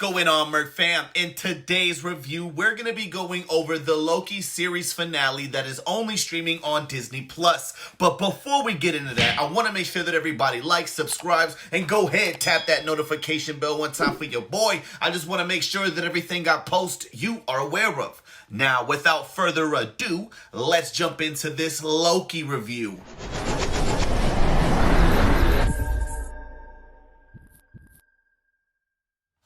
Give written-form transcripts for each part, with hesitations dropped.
going on, Merc fam? In today's review, we're going to be going over the Loki series finale that is only streaming on Disney+. But before we get into that, I want to make sure that everybody likes, subscribes, and go ahead, tap that notification bell one time for your boy. I just want to make sure that everything I post, you are aware of. Now, without further ado, let's jump into this Loki review.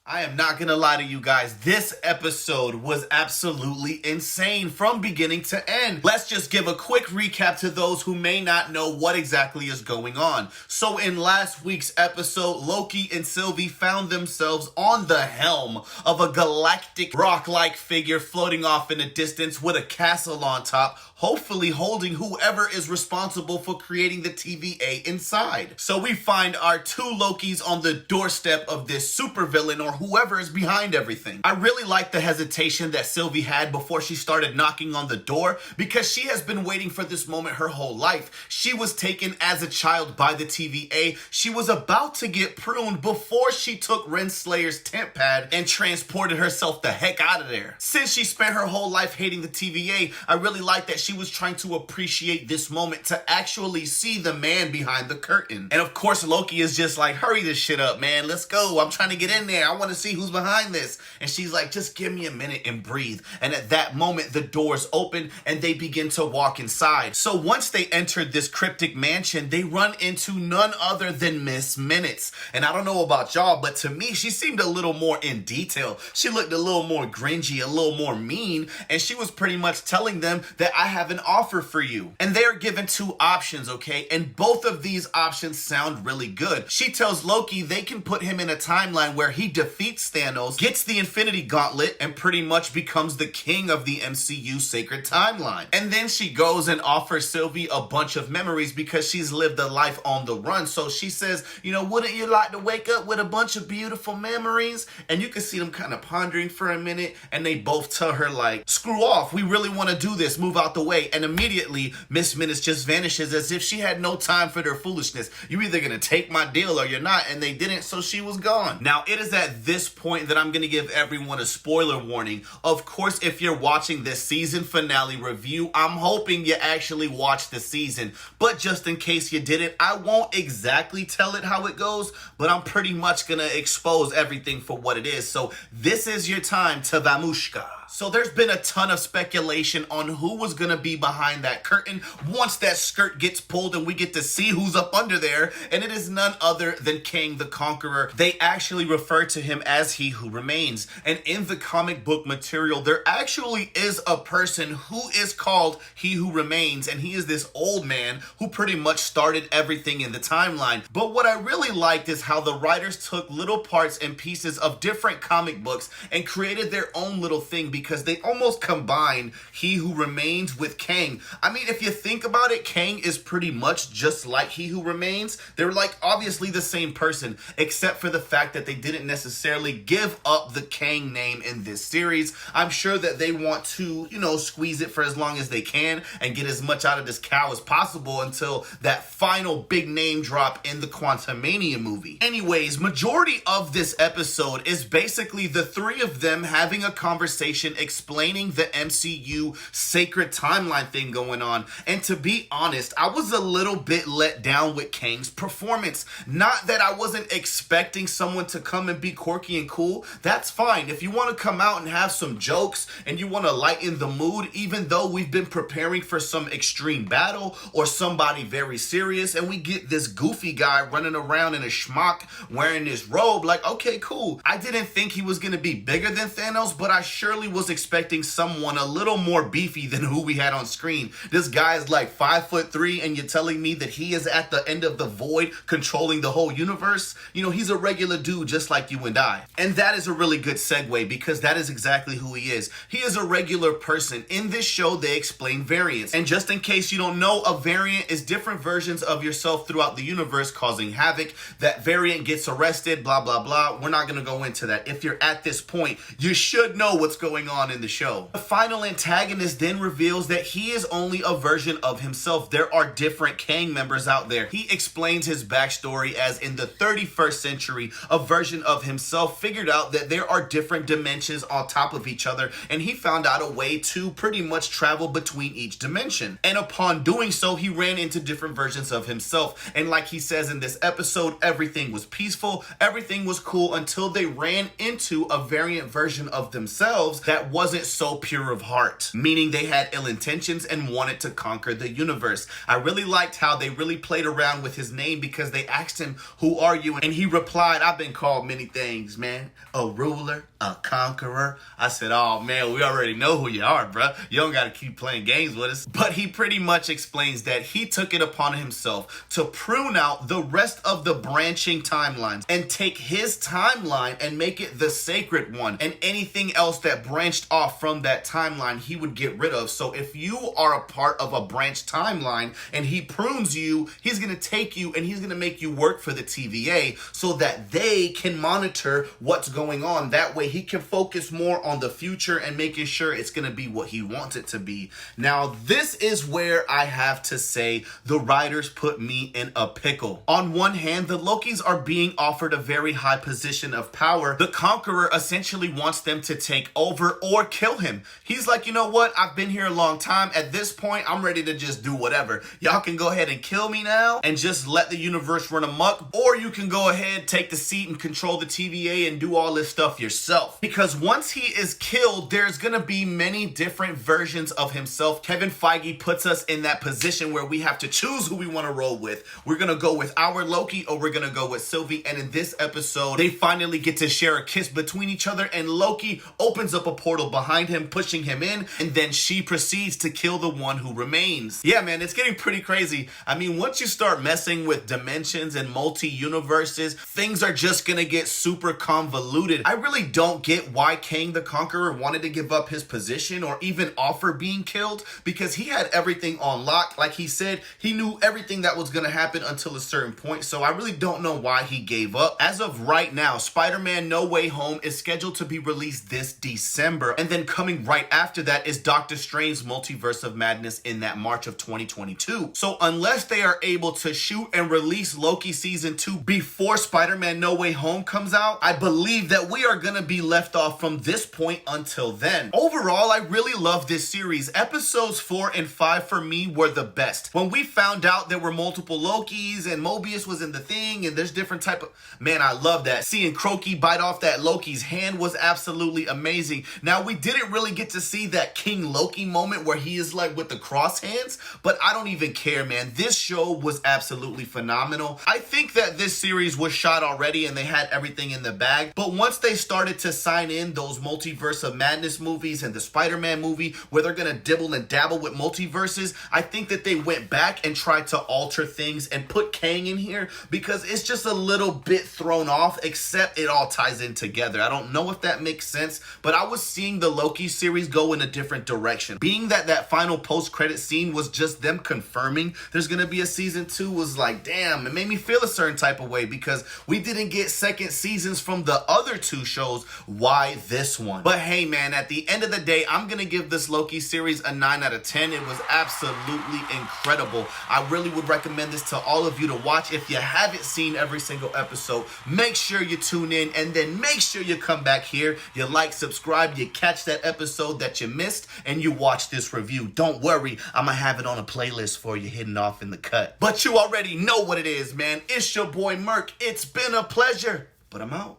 I am not gonna lie to you guys, this episode was absolutely insane from beginning to end. Let's just give a quick recap to those who may not know what exactly is going on. So in last week's episode, Loki and Sylvie found themselves on the helm of a galactic rock-like figure floating off in the distance with a castle on top, hopefully holding whoever is responsible for creating the TVA inside. So we find our two Lokis on the doorstep of this supervillain or whoever is behind everything. I really like the hesitation that Sylvie had before she started knocking on the door, because she has been waiting for this moment her whole life. She was taken as a child by the TVA. She was about to get pruned before she took Renslayer's tent pad and transported herself the heck out of there. Since she spent her whole life hating the TVA, I really like that she was trying to appreciate this moment to actually see the man behind the curtain. And of course, Loki is just like, hurry this shit up, man. Let's go. I'm trying to get in there. I want to see who's behind this. And she's like, just give me a minute and breathe. And at that moment, the doors open and they begin to walk inside. So once they entered this cryptic mansion, they run into none other than Miss Minutes. And I don't know about y'all, but to me, she seemed a little more in detail. She looked a little more gringy, a little more mean. And she was pretty much telling them that I have an offer for you. And they're given two options, okay? And both of these options sound really good. She tells Loki they can put him in a timeline where he defeats Thanos, gets the Infinity Gauntlet, and pretty much becomes the king of the MCU sacred timeline. And then she goes and offers Sylvie a bunch of memories because she's lived a life on the run. So she says, you know, wouldn't you like to wake up with a bunch of beautiful memories? And you can see them kind of pondering for a minute, and they both tell her like, screw off, we really want to do this, move out the way. And immediately, Miss Minutes just vanishes as if she had no time for their foolishness. You're either gonna take my deal or you're not, and they didn't, so she was gone. Now, it is at this point that I'm gonna give everyone a spoiler warning. Of course, if you're watching this season finale review, I'm hoping you actually watched the season, but just in case you didn't, I won't exactly tell it how it goes, but I'm pretty much gonna expose everything for what it is. So this is your time to Vamushka. So there's been a ton of speculation on who was going to be behind that curtain once that skirt gets pulled and we get to see who's up under there, and it is none other than Kang the Conqueror. They actually refer to him as He Who Remains, and in the comic book material there actually is a person who is called He Who Remains, and he is this old man who pretty much started everything in the timeline. But what I really liked is how the writers took little parts and pieces of different comic books and created their own little thing, because they almost combine He Who Remains with Kang. I mean, if you think about it, Kang is pretty much just like He Who Remains. They're like obviously the same person, except for the fact that they didn't necessarily give up the Kang name in this series. I'm sure that they want to, you know, squeeze it for as long as they can and get as much out of this cow as possible until that final big name drop in the Quantumania movie. Anyways, majority of this episode is basically the three of them having a conversation explaining the MCU sacred timeline thing going on. And to be honest, I was a little bit let down with Kang's performance. Not that I wasn't expecting someone to come and be quirky and cool. That's fine. If you want to come out and have some jokes and you want to lighten the mood, even though we've been preparing for some extreme battle or somebody very serious, and we get this goofy guy running around in a schmuck wearing this robe, like, okay, cool. I didn't think he was going to be bigger than Thanos, but I surely was expecting someone a little more beefy than who we had on screen. This guy is like 5'3", and you're telling me that he is at the end of the void controlling the whole universe? You know, he's a regular dude just like you and I. And that is a really good segue, because that is exactly who he is. He is a regular person. In this show, they explain variants. And just in case you don't know, a variant is different versions of yourself throughout the universe causing havoc. That variant gets arrested, blah, blah, blah. We're not going to go into that. If you're at this point, you should know what's going on in the show. The final antagonist then reveals that he is only a version of himself. There are different Kang members out there. He explains his backstory as in the 31st century, a version of himself himself figured out that there are different dimensions on top of each other, and he found out a way to pretty much travel between each dimension. And upon doing so, he ran into different versions of himself. And like he says in this episode, everything was peaceful, everything was cool until they ran into a variant version of themselves that wasn't so pure of heart, meaning they had ill intentions and wanted to conquer the universe. I really liked how they really played around with his name, because they asked him, "Who are you?" And he replied, "I've been called many things, man. A ruler, a conqueror." I said, "Oh man, we already know who you are, bruh. You don't gotta keep playing games with us." But he pretty much explains that he took it upon himself to prune out the rest of the branching timelines and take his timeline and make it the sacred one, and anything else that branched off from that timeline he would get rid of. So if you are a part of a branched timeline and he prunes you, he's gonna take you and he's gonna make you work for the TVA so that they can monitor what's going on. That way he can focus more on the future and making sure it's gonna be what he wants it to be. Now this is where I have to say the writers put me in a pickle. On one hand, the Lokis are being offered a very high position of power. The Conqueror essentially wants them to take over or kill him. He's like, you know what? I've been here a long time. At this point, I'm ready to just do whatever. Y'all can go ahead and kill me now and just let the universe run amok, or you can go ahead, take the seat and control the TVA and do all this stuff yourself. Because once he is killed, there's gonna be many different versions of himself. Kevin Feige puts us in that position where we have to choose who we want to roll with. We're gonna go with our Loki, or we're gonna go with Sylvie. And in this episode, they finally get to share a kiss between each other, and Loki opens up a portal behind him, pushing him in, and then she proceeds to kill the one who remains. Yeah, man, it's getting pretty crazy. I mean, once you start messing with dimensions and multi-universes, things are just gonna get super convoluted. I really don't get why Kang the Conqueror wanted to give up his position or even offer being killed, because he had everything on lock. Like he said, he knew everything that was gonna happen until a certain point, so I really don't know why he gave up. As of right now, Spider-Man No Way Home is scheduled to be released this December, and then coming right after that is Doctor Strange's Multiverse of Madness in that March of 2022. So unless they are able to shoot and release Loki Season 2 before Spider-Man No Way Home comes out, I believe that we are gonna be left off from this point until then. Overall, I really love this series. Episodes 4 and 5 for me were the best. When we found out there were multiple Lokis and Mobius was in the thing and there's different type of... Man, I love that. Seeing Crokey bite off that Loki's hand was absolutely amazing. Now, we didn't really get to see that King Loki moment where he is like with the cross hands, but I don't even care, man. This show was absolutely phenomenal. I think that this series was shot already and they had everything in the bag, but once they started to sign in those Multiverse of Madness movies and the Spider-Man movie where they're gonna dibble and dabble with multiverses, I think that they went back and tried to alter things and put Kang in here because it's just a little bit thrown off, except it all ties in together. I don't know if that makes sense, but I was seeing the Loki series go in a different direction. Being that that final post-credit scene was just them confirming there's gonna be a season 2 was like, damn, it made me feel a certain type of way because we didn't get second seasons from the other 2 shows. Why this one? But hey, man, at the end of the day, I'm gonna give this Loki series a 9 out of 10. It was absolutely incredible. I really would recommend this to all of you to watch. If you haven't seen every single episode, make sure you tune in and then make sure you come back here, you like, subscribe, you catch that episode that you missed, and you watch this review. Don't worry, I'm gonna have it on a playlist for you hidden off in the cut. But you already know what it is, man. It's your boy Merc. It's been a pleasure, but I'm out.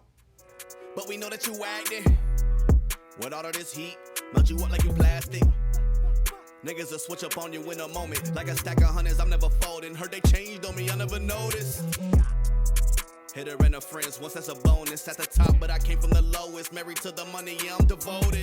But we know that you acting with all of this heat, melt you up like you plastic. Niggas will switch up on you in a moment. Like a stack of hundreds, I'm never folding. Heard they changed on me, I never noticed. Hit her and her friends, once that's a bonus. At the top, but I came from the lowest. Married to the money, yeah, I'm devoted.